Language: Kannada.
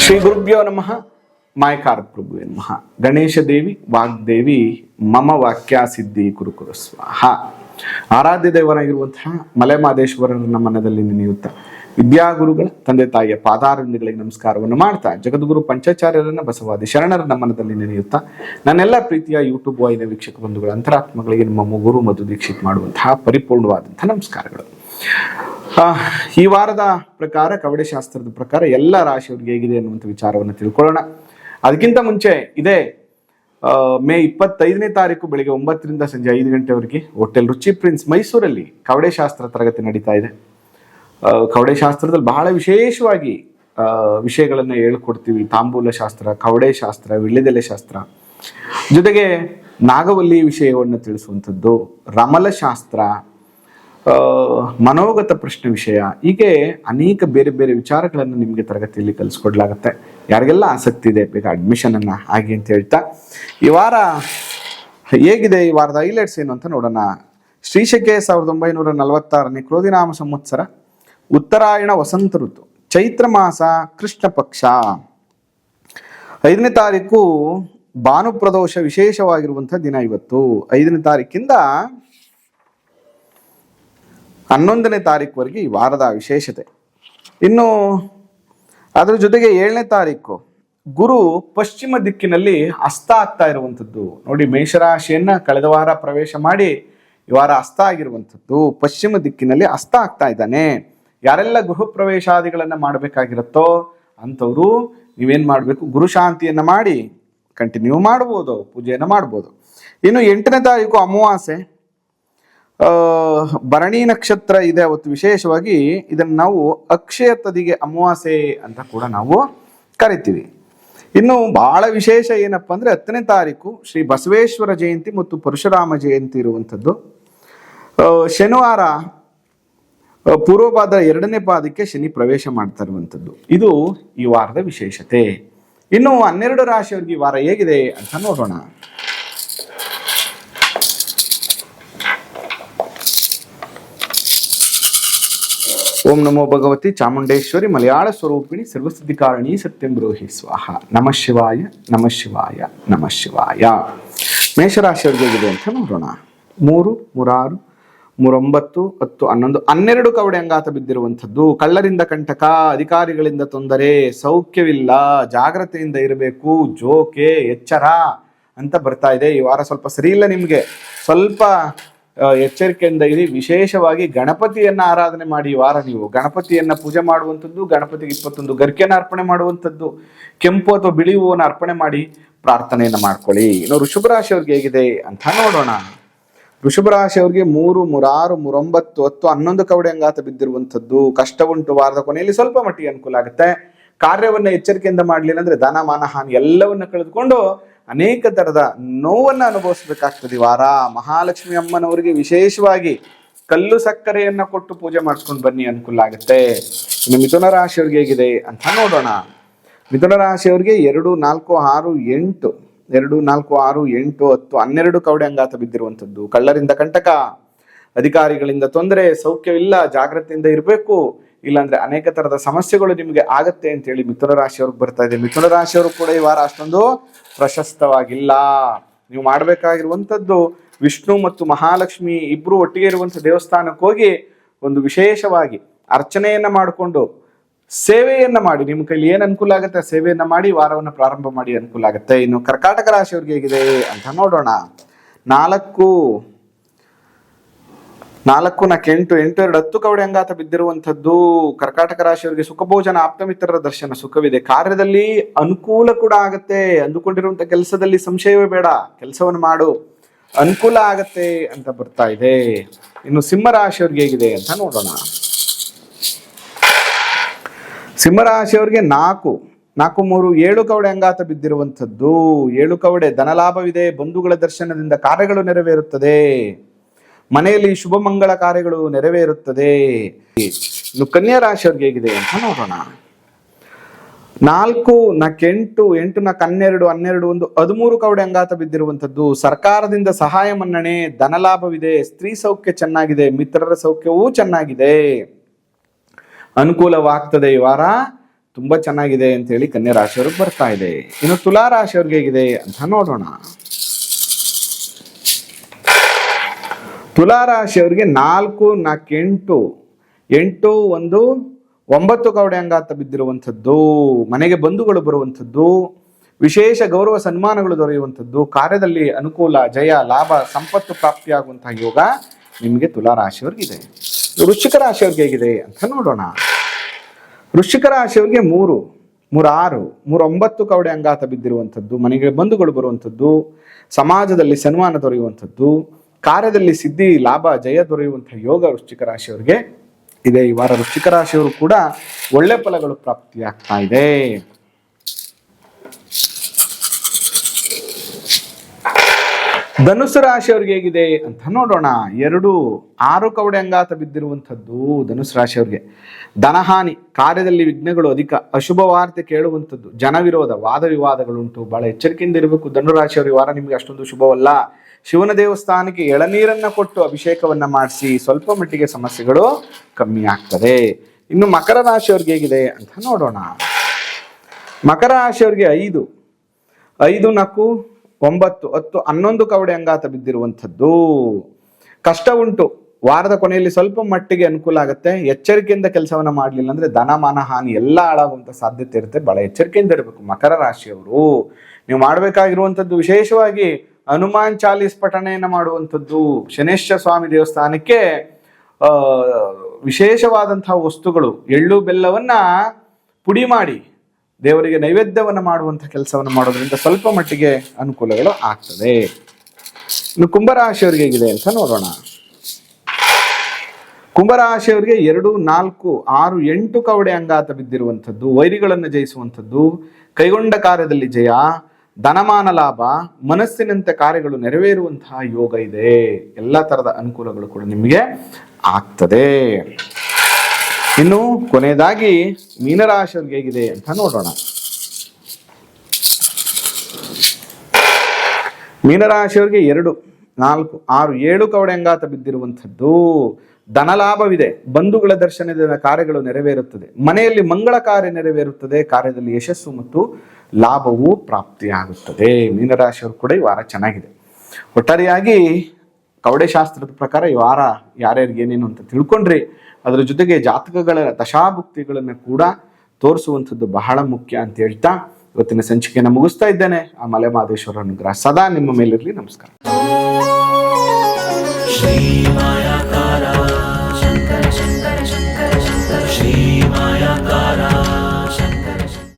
ಶ್ರೀ ಗುರುಭ್ಯೋ ನಮಃ. ಮಾಯಕಾರ ಪ್ರಭುವೇ ನಮಃ. ಗಣೇಶ ದೇವಿ ವಾಗ್ದೇವಿ ಮಮ ವಾಕ್ಯ ಸಿದ್ಧಿ ಕುರುಕುರು ಸ್ವಾಹ. ಆರಾಧ್ಯ ದೇವರಾಗಿರುವಂತಹ ಮಲೆಮಹದೇಶ್ವರನ ಮನದಲ್ಲಿ ನೆನೆಯುತ್ತಾ ವಿದ್ಯಾಗುರುಗಳ ತಂದೆ ತಾಯಿಯ ಪಾದಾರವಿಂದಗಳಿಗೆ ನಮಸ್ಕಾರವನ್ನು ಮಾಡ್ತಾ ಜಗದ್ಗುರು ಪಂಚಾಚಾರ್ಯರನ್ನ ಬಸವಾದಿ ಶರಣರನ್ನ ಮನದಲ್ಲಿ ನೆನೆಯುತ್ತಾ ನನ್ನೆಲ್ಲ ಪ್ರೀತಿಯ ಯೂಟ್ಯೂಬ್ ವಾಹಿನಿಯ ವೀಕ್ಷಕ ಬಂಧುಗಳ ಅಂತರಾತ್ಮಗಳಿಗೆ ನಿಮ್ಮ ಗುರು ಮಧು ದೀಕ್ಷಿತ್ ಮಾಡುವಂತಹ ಪರಿಪೂರ್ಣವಾದಂತಹ ನಮಸ್ಕಾರಗಳು. ಈ ವಾರದ ಪ್ರಕಾರ ಕವಡೆ ಶಾಸ್ತ್ರದ ಪ್ರಕಾರ ಎಲ್ಲ ರಾಶಿಯವರಿಗೆ ಹೇಗಿದೆ ಅನ್ನುವಂಥ ವಿಚಾರವನ್ನು ತಿಳ್ಕೊಳ್ಳೋಣ. ಅದಕ್ಕಿಂತ ಮುಂಚೆ ಇದೇ ಮೇ 25ನೇ ತಾರೀಕು ಬೆಳಿಗ್ಗೆ 9ರಿಂದ ಸಂಜೆ 5 ಗಂಟೆವರೆಗೆ ಹೋಟೆಲ್ ರುಚಿ ಪ್ರಿನ್ಸ್ ಮೈಸೂರಲ್ಲಿ ಕವಡೆ ಶಾಸ್ತ್ರ ತರಗತಿ ನಡೀತಾ ಇದೆ. ಕವಡೆ ಶಾಸ್ತ್ರದಲ್ಲಿ ಬಹಳ ವಿಶೇಷವಾಗಿ ವಿಷಯಗಳನ್ನ ಹೇಳ್ಕೊಡ್ತೀವಿ. ತಾಂಬೂಲ ಶಾಸ್ತ್ರ, ಕವಡೆ ಶಾಸ್ತ್ರ, ವಿಳ್ಳೆದೆಲೆ ಶಾಸ್ತ್ರ, ಜೊತೆಗೆ ನಾಗವಲ್ಲಿ ವಿಷಯವನ್ನು ತಿಳಿಸುವಂಥದ್ದು, ರಮಲ ಶಾಸ್ತ್ರ, ಮನೋಗತ ಪ್ರಶ್ನೆ ವಿಷಯ, ಹೀಗೆ ಅನೇಕ ಬೇರೆ ಬೇರೆ ವಿಚಾರಗಳನ್ನು ನಿಮಗೆ ತರಗತಿಯಲ್ಲಿ ಕಲಿಸ್ಕೊಡ್ಲಾಗತ್ತೆ. ಯಾರಿಗೆಲ್ಲ ಆಸಕ್ತಿ ಇದೆ ಬೇಗ ಅಡ್ಮಿಷನ್ ಅನ್ನ ಹಾಗೆ ಅಂತ ಹೇಳ್ತಾ ಈ ವಾರ ಹೇಗಿದೆ, ಈ ವಾರದ ಹೈಲೈಟ್ಸ್ ಏನು ಅಂತ ನೋಡೋಣ. ಶ್ರೀಶಕೆ 1946ನೇ ಕ್ರೋಧಿನಾಮ ಸಂವತ್ಸರ, ಉತ್ತರಾಯಣ ವಸಂತ ಋತು, ಚೈತ್ರ ಮಾಸ, ಕೃಷ್ಣ ಪಕ್ಷ, 5ನೇ ತಾರೀಕು ಭಾನು ಪ್ರದೋಷ ವಿಶೇಷವಾಗಿರುವಂಥ ದಿನ ಇವತ್ತು. 5ನೇ ತಾರೀಕಿಂದ 11ನೇ ತಾರೀಕುವರೆಗೆ ಈ ವಾರದ ವಿಶೇಷತೆ. ಇನ್ನು ಅದ್ರ ಜೊತೆಗೆ 7ನೇ ತಾರೀಕು ಗುರು ಪಶ್ಚಿಮ ದಿಕ್ಕಿನಲ್ಲಿ ಅಸ್ತ ಆಗ್ತಾ ಇರುವಂಥದ್ದು ನೋಡಿ. ಮೇಷರಾಶಿಯನ್ನ ಕಳೆದ ವಾರ ಪ್ರವೇಶ ಮಾಡಿ ಈ ವಾರ ಅಸ್ತ ಆಗಿರುವಂಥದ್ದು, ಪಶ್ಚಿಮ ದಿಕ್ಕಿನಲ್ಲಿ ಅಸ್ತ ಆಗ್ತಾ ಇದ್ದಾನೆ. ಯಾರೆಲ್ಲ ಗೃಹ ಪ್ರವೇಶಾದಿಗಳನ್ನ ಮಾಡಬೇಕಾಗಿರುತ್ತೋ ಅಂಥವ್ರು ನೀವೇನ್ ಮಾಡಬೇಕು, ಗುರು ಶಾಂತಿಯನ್ನ ಮಾಡಿ ಕಂಟಿನ್ಯೂ ಮಾಡ್ಬೋದು, ಪೂಜೆಯನ್ನ ಮಾಡ್ಬೋದು. ಇನ್ನು 8ನೇ ತಾರೀಕು ಅಮಾವಾಸ್ಯೆ, ಭರಣಿ ನಕ್ಷತ್ರ ಇದೆ ಅವತ್ತು. ವಿಶೇಷವಾಗಿ ಇದನ್ನು ನಾವು ಅಕ್ಷಯ ತದಿಗೆ ಅಮಾವಾಸ್ಯೆ ಅಂತ ಕೂಡ ನಾವು ಕರಿತೀವಿ. ಇನ್ನು ಬಹಳ ವಿಶೇಷ ಏನಪ್ಪಾ ಅಂದ್ರೆ 10ನೇ ತಾರೀಕು ಶ್ರೀ ಬಸವೇಶ್ವರ ಜಯಂತಿ ಮತ್ತು ಪರಶುರಾಮ ಜಯಂತಿ ಇರುವಂಥದ್ದು. ಶನಿವಾರ ಪೂರ್ವಪಾದ 2ನೇ ಪಾದಕ್ಕೆ ಶನಿ ಪ್ರವೇಶ ಮಾಡ್ತಾ ಇರುವಂಥದ್ದು. ಇದು ಈ ವಾರದ ವಿಶೇಷತೆ. ಇನ್ನು 12 ರಾಶಿಯವರಿಗೆ ಈ ವಾರ ಹೇಗಿದೆ ಅಂತ ನೋಡೋಣ. ಓಂ ನಮೋ ಭಗವತಿ ಚಾಮುಂಡೇಶ್ವರಿ ಮಲಯಾಳ ಸ್ವರೂಪಿಣಿ ಸರ್ವಸಿದ್ಧಿಕಾರಣಿ ಸತ್ಯಂ ಬ್ರೂಹಿ ಸ್ವಾಹ. ನಮಃ ಶಿವಾಯ, ನಮಃ ಶಿವಾಯ, ನಮಃ ಶಿವಾಯ. ಮೇಷರಾಶಿಯವರಿಗೆ ಹೇಗಿದೆ ಅಂತ ನೋಡೋಣ. 3, 3, 6, 3, 9, 10, 11, 12 ಕವಡೆ ಅಂಗಾತ ಬಿದ್ದಿರುವಂಥದ್ದು. ಕಳ್ಳರಿಂದ ಕಂಟಕ, ಅಧಿಕಾರಿಗಳಿಂದ ತೊಂದರೆ, ಸೌಖ್ಯವಿಲ್ಲ, ಜಾಗ್ರತೆಯಿಂದ ಇರಬೇಕು, ಜೋಕೆ, ಎಚ್ಚರ ಅಂತ ಬರ್ತಾ ಇದೆ. ಈ ವಾರ ಸ್ವಲ್ಪ ಸರಿ ಇಲ್ಲ, ನಿಮ್ಗೆ ಸ್ವಲ್ಪ ಎಚ್ಚರಿಕೆಯಿಂದ ಇರಿ. ವಿಶೇಷವಾಗಿ ಗಣಪತಿಯನ್ನ ಆರಾಧನೆ ಮಾಡಿ. ಈ ವಾರ ನೀವು ಗಣಪತಿಯನ್ನ ಪೂಜೆ ಮಾಡುವಂಥದ್ದು, ಗಣಪತಿಗೆ 21 ಗರಿಕೆನ ಅರ್ಪಣೆ ಮಾಡುವಂಥದ್ದು, ಕೆಂಪು ಅಥವಾ ಬಿಳಿ ಹೂವನ್ನ ಅರ್ಪಣೆ ಮಾಡಿ ಪ್ರಾರ್ಥನೆಯನ್ನ ಮಾಡ್ಕೊಳ್ಳಿ. ಇನ್ನು ವೃಷಭ ರಾಶಿಯವ್ರಿಗೆ ಹೇಗಿದೆ ಅಂತ ನೋಡೋಣ. ವೃಷಭ ರಾಶಿಯವ್ರಿಗೆ 3, 3, 6, 3, 9, 10, 11 ಕವಡೆ ಅಂಗಾತ ಬಿದ್ದಿರುವಂಥದ್ದು. ಕಷ್ಟ ಉಂಟು. ವಾರದ ಕೊನೆಯಲ್ಲಿ ಸ್ವಲ್ಪ ಮಟ್ಟಿಗೆ ಅನುಕೂಲ ಆಗುತ್ತೆ. ಕಾರ್ಯವನ್ನ ಎಚ್ಚರಿಕೆಯಿಂದ ಮಾಡ್ಲಿಲ್ಲ ಅಂದ್ರೆ ಧನ, ಮಾನ, ಹಾನಿ ಎಲ್ಲವನ್ನ ಕಳೆದುಕೊಂಡು ಅನೇಕ ತರದ ನೋವನ್ನ ಅನುಭವಿಸ್ಬೇಕಾಗ್ತದೆ. ಈ ವಾರ ಮಹಾಲಕ್ಷ್ಮಿ ಅಮ್ಮನವರಿಗೆ ವಿಶೇಷವಾಗಿ ಕಲ್ಲು ಸಕ್ಕರೆಯನ್ನ ಕೊಟ್ಟು ಪೂಜೆ ಮಾಡಿಸ್ಕೊಂಡು ಬನ್ನಿ, ಅನುಕೂಲ ಆಗುತ್ತೆ. ಇನ್ನು ಮಿಥುನ ರಾಶಿಯವ್ರಿಗೆ ಹೇಗಿದೆ ಅಂತ ನೋಡೋಣ. ಮಿಥುನ ರಾಶಿಯವ್ರಿಗೆ 2, 4, 6, 8, 2, 4, 6, 8, 10, 12 ಕವಡೆ ಅಂಗಾತ ಬಿದ್ದಿರುವಂಥದ್ದು. ಕಳ್ಳರಿಂದ ಕಂಟಕ, ಅಧಿಕಾರಿಗಳಿಂದ ತೊಂದರೆ, ಸೌಖ್ಯವಿಲ್ಲ, ಜಾಗ್ರತೆಯಿಂದ ಇರಬೇಕು, ಇಲ್ಲಾಂದ್ರೆ ಅನೇಕ ತರದ ಸಮಸ್ಯೆಗಳು ನಿಮ್ಗೆ ಆಗತ್ತೆ ಅಂತ ಹೇಳಿ ಮಿಥುನ ರಾಶಿಯವ್ರಿಗೆ ಬರ್ತಾ ಇದೆ. ಮಿಥುನ ರಾಶಿಯವರು ಕೂಡ ಈ ವಾರ ಅಷ್ಟೊಂದು ಪ್ರಶಸ್ತವಾಗಿಲ್ಲ. ನೀವು ಮಾಡ್ಬೇಕಾಗಿರುವಂಥದ್ದು ವಿಷ್ಣು ಮತ್ತು ಮಹಾಲಕ್ಷ್ಮಿ ಇಬ್ರು ಒಟ್ಟಿಗೆ ಇರುವಂಥ ದೇವಸ್ಥಾನಕ್ಕೆ ಹೋಗಿ ಒಂದು ವಿಶೇಷವಾಗಿ ಅರ್ಚನೆಯನ್ನ ಮಾಡಿಕೊಂಡು ಸೇವೆಯನ್ನ ಮಾಡಿ. ನಿಮ್ಮ ಕೈಲಿ ಏನ್ ಅನುಕೂಲ ಆಗುತ್ತೆ ಸೇವೆಯನ್ನ ಮಾಡಿ ವಾರವನ್ನು ಪ್ರಾರಂಭ ಮಾಡಿ, ಅನುಕೂಲ ಆಗುತ್ತೆ. ಇನ್ನು ಕರ್ಕಾಟಕ ರಾಶಿಯವ್ರಿಗೆ ಹೇಗಿದೆ ಅಂತ ನೋಡೋಣ. 4, 4, 8, 8, 2, 10 ಕವಡೆ ಅಂಗಾತ ಬಿದ್ದಿರುವಂಥದ್ದು. ಕರ್ಕಾಟಕ ರಾಶಿಯವರಿಗೆ ಸುಖಭೋಜನ, ಆಪ್ತಮಿತ್ರರ ದರ್ಶನ, ಸುಖವಿದೆ. ಕಾರ್ಯದಲ್ಲಿ ಅನುಕೂಲ ಕೂಡ ಆಗತ್ತೆ. ಅಂದುಕೊಂಡಿರುವಂತ ಕೆಲಸದಲ್ಲಿ ಸಂಶಯವೇ ಬೇಡ, ಕೆಲಸವನ್ನು ಮಾಡು, ಅನುಕೂಲ ಆಗತ್ತೆ ಅಂತ ಬರ್ತಾ ಇದೆ. ಇನ್ನು ಸಿಂಹ ರಾಶಿಯವ್ರಿಗೆ ಹೇಗಿದೆ ಅಂತ ನೋಡೋಣ. ಸಿಂಹ ರಾಶಿಯವರಿಗೆ 4, 4, 3, 7 ಕವಡೆ ಅಂಗಾತ ಬಿದ್ದಿರುವಂಥದ್ದು. 7 ಕವಡೆ ಧನಲಾಭವಿದೆ. ಬಂಧುಗಳ ದರ್ಶನದಿಂದ ಕಾರ್ಯಗಳು ನೆರವೇರುತ್ತದೆ. ಮನೆಯಲ್ಲಿ ಶುಭ ಮಂಗಳ ಕಾರ್ಯಗಳು ನೆರವೇರುತ್ತದೆ. ಇನ್ನು ಕನ್ಯಾ ರಾಶಿಯವ್ರಿಗೆ ಹೇಗಿದೆ ಅಂತ ನೋಡೋಣ. 4, 8, 8, 12, 12, 13 ಕವಡೆ ಅಂಗಾತ ಬಿದ್ದಿರುವಂಥದ್ದು. ಸರ್ಕಾರದಿಂದ ಸಹಾಯ ಮನ್ನಣೆ, ಧನಲಾಭವಿದೆ, ಸ್ತ್ರೀ ಸೌಖ್ಯ ಚೆನ್ನಾಗಿದೆ, ಮಿತ್ರರ ಸೌಖ್ಯವೂ ಚೆನ್ನಾಗಿದೆ, ಅನುಕೂಲವಾಗ್ತದೆ. ಈ ವಾರ ತುಂಬಾ ಚೆನ್ನಾಗಿದೆ ಅಂತ ಹೇಳಿ ಕನ್ಯಾ ರಾಶಿಯವ್ರಿಗೆ ಬರ್ತಾ ಇದೆ. ಇನ್ನು ತುಲಾ ರಾಶಿಯವ್ರಿಗೆ ಹೇಗಿದೆ ಅಂತ ನೋಡೋಣ. ತುಲಾ ರಾಶಿಯವ್ರಿಗೆ 4, 4, 8, 1, 9 ಕವಡೆ ಅಂಗಾತ ಬಿದ್ದಿರುವಂಥದ್ದು, ಮನೆಗೆ ಬಂಧುಗಳು ಬರುವಂಥದ್ದು, ವಿಶೇಷ ಗೌರವ ಸನ್ಮಾನಗಳು ದೊರೆಯುವಂಥದ್ದು, ಕಾರ್ಯದಲ್ಲಿ ಅನುಕೂಲ, ಜಯ, ಲಾಭ, ಸಂಪತ್ತು ಪ್ರಾಪ್ತಿಯಾಗುವಂತಹ ಯೋಗ ನಿಮಗೆ ತುಲಾ ರಾಶಿಯವ್ರಿಗಿದೆ. ವೃಶ್ಚಿಕ ರಾಶಿಯವ್ರಿಗೆ ಹೇಗಿದೆ ಅಂತ ನೋಡೋಣ. ವೃಶ್ಚಿಕ ರಾಶಿಯವ್ರಿಗೆ 3, 6, 9 ಕವಡೆ ಅಂಗಾತ ಬಿದ್ದಿರುವಂಥದ್ದು, ಮನೆಗೆ ಬಂಧುಗಳು ಬರುವಂಥದ್ದು, ಸಮಾಜದಲ್ಲಿ ಸನ್ಮಾನ ದೊರೆಯುವಂಥದ್ದು, ಕಾರ್ಯದಲ್ಲಿ ಸಿದ್ಧಿ, ಲಾಭ, ಜಯ ದೊರೆಯುವಂತಹ ಯೋಗ ವೃಶ್ಚಿಕ ರಾಶಿಯವ್ರಿಗೆ ಇದೆ. ಈ ವಾರ ವೃಶ್ಚಿಕ ರಾಶಿಯವರು ಕೂಡ ಒಳ್ಳೆ ಫಲಗಳು ಪ್ರಾಪ್ತಿಯಾಗ್ತಾ ಇದೆ. ಧನುಸ್ಸು ರಾಶಿಯವ್ರಿಗೆ ಹೇಗಿದೆ ಅಂತ ನೋಡೋಣ. 2, 6 ಕವಡೆ ಅಂಗಾತ ಬಿದ್ದಿರುವಂಥದ್ದು ಧನುಸ್ಸು ರಾಶಿಯವ್ರಿಗೆ. ಧನಹಾನಿ, ಕಾರ್ಯದಲ್ಲಿ ವಿಘ್ನಗಳು ಅಧಿಕ, ಅಶುಭ ವಾರ್ತೆ ಕೇಳುವಂಥದ್ದು, ಜನ ವಿರೋಧ, ವಾದ ವಿವಾದಗಳುಂಟು. ಬಹಳ ಎಚ್ಚರಿಕೆಯಿಂದ ಇರಬೇಕು ಧನುರಾಶಿಯವ್ರ. ಈ ವಾರ ನಿಮಗೆ ಅಷ್ಟೊಂದು ಶುಭವಲ್ಲ. ಶಿವನ ದೇವಸ್ಥಾನಕ್ಕೆ ಎಳನೀರನ್ನ ಕೊಟ್ಟು ಅಭಿಷೇಕವನ್ನ ಮಾಡಿಸಿ, ಸ್ವಲ್ಪ ಮಟ್ಟಿಗೆ ಸಮಸ್ಯೆಗಳು ಕಮ್ಮಿ ಆಗ್ತದೆ. ಇನ್ನು ಮಕರ ರಾಶಿಯವ್ರಿಗೆ ಹೇಗಿದೆ ಅಂತ ನೋಡೋಣ. ಮಕರ ರಾಶಿಯವ್ರಿಗೆ 5, 4, 9, 10, 11 ಕವಡೆ ಅಂಗಾತ ಬಿದ್ದಿರುವಂಥದ್ದು. ಕಷ್ಟ ಉಂಟು. ವಾರದ ಕೊನೆಯಲ್ಲಿ ಸ್ವಲ್ಪ ಮಟ್ಟಿಗೆ ಅನುಕೂಲ ಆಗುತ್ತೆ. ಎಚ್ಚರಿಕೆಯಿಂದ ಕೆಲಸವನ್ನ ಮಾಡಲಿಲ್ಲ ಅಂದ್ರೆ ಧನ, ಮಾನ, ಹಾನಿ ಎಲ್ಲ ಹಾಳಾಗುವಂತ ಸಾಧ್ಯತೆ ಇರುತ್ತೆ. ಬಹಳ ಎಚ್ಚರಿಕೆಯಿಂದ ಇರಬೇಕು ಮಕರ ರಾಶಿಯವರು. ನೀವು ಮಾಡಬೇಕಾಗಿರುವಂಥದ್ದು ವಿಶೇಷವಾಗಿ ಹನುಮಾನ್ ಚಾಲೀಸ್ ಪಠಣೆಯನ್ನ ಮಾಡುವಂಥದ್ದು. ಶನೇಶ್ವರ ಸ್ವಾಮಿ ದೇವಸ್ಥಾನಕ್ಕೆ ವಿಶೇಷವಾದಂತಹ ವಸ್ತುಗಳು, ಎಳ್ಳು ಬೆಲ್ಲವನ್ನ ಪುಡಿ ಮಾಡಿ ದೇವರಿಗೆ ನೈವೇದ್ಯವನ್ನು ಮಾಡುವಂಥ ಕೆಲಸವನ್ನು ಮಾಡೋದ್ರಿಂದ ಸ್ವಲ್ಪ ಮಟ್ಟಿಗೆ ಅನುಕೂಲಗಳು ಆಗ್ತದೆ. ಇನ್ನು ಕುಂಭರಾಶಿಯವರಿಗೆ ಹೇಗಿದೆ ಅಂತ ನೋಡೋಣ. ಕುಂಭರಾಶಿಯವರಿಗೆ 2, 4, 6, 8 ಕವಡೆ ಅಂಗಾತ ಬಿದ್ದಿರುವಂಥದ್ದು, ವೈರಿಗಳನ್ನು ಜಯಿಸುವಂಥದ್ದು, ಕೈಗೊಂಡ ಕಾರ್ಯದಲ್ಲಿ ಜಯ, ಧನಮಾನ ಲಾಭ, ಮನಸ್ಸಿನಂತೆ ಕಾರ್ಯಗಳು ನೆರವೇರುವಂತಹ ಯೋಗ ಇದೆ. ಎಲ್ಲ ತರದ ಅನುಕೂಲಗಳು ಕೂಡ ನಿಮಗೆ ಆಗ್ತದೆ. ಇನ್ನು ಕೊನೆಯದಾಗಿ ಮೀನರಾಶಿಯವರಿಗೆ ಹೇಗಿದೆ ಅಂತ ನೋಡೋಣ. ಮೀನರಾಶಿಯವರಿಗೆ 2, 4, 6, 7 ಕವಡೆ ಅಂಗಾತ ಬಿದ್ದಿರುವಂಥದ್ದು. ಧನಲಾಭವಿದೆ, ಬಂಧುಗಳ ದರ್ಶನದ ಕಾರ್ಯಗಳು ನೆರವೇರುತ್ತದೆ, ಮನೆಯಲ್ಲಿ ಮಂಗಳ ಕಾರ್ಯ ನೆರವೇರುತ್ತದೆ, ಕಾರ್ಯದಲ್ಲಿ ಯಶಸ್ಸು ಮತ್ತು ಲಾಭವು ಪ್ರಾಪ್ತಿಯಾಗುತ್ತದೆ. ಮೀನರಾಶಿಯವರು ಕೂಡ ಈ ವಾರ ಚೆನ್ನಾಗಿದೆ. ಒಟ್ಟಾರೆಯಾಗಿ ಕವಡೆ ಶಾಸ್ತ್ರದ ಪ್ರಕಾರ ಈ ವಾರ ಯಾರ್ಯಾರಿಗೆ ಏನೇನು ಅಂತ ತಿಳ್ಕೊಂಡ್ರಿ. ಅದರ ಜೊತೆಗೆ ಜಾತಕಗಳ ದಶಾಭುಕ್ತಿಗಳನ್ನು ಕೂಡ ತೋರಿಸುವಂಥದ್ದು ಬಹಳ ಮುಖ್ಯ ಅಂತ ಹೇಳ್ತಾ ಇವತ್ತಿನ ಸಂಚಿಕೆಯನ್ನು ಮುಗಿಸ್ತಾ ಇದ್ದೇನೆ. ಆ ಮಲೆ ಮಹದೇಶ್ವರ ಅನುಗ್ರಹ ಸದಾ ನಿಮ್ಮ ಮೇಲಿರಲಿ. ನಮಸ್ಕಾರ.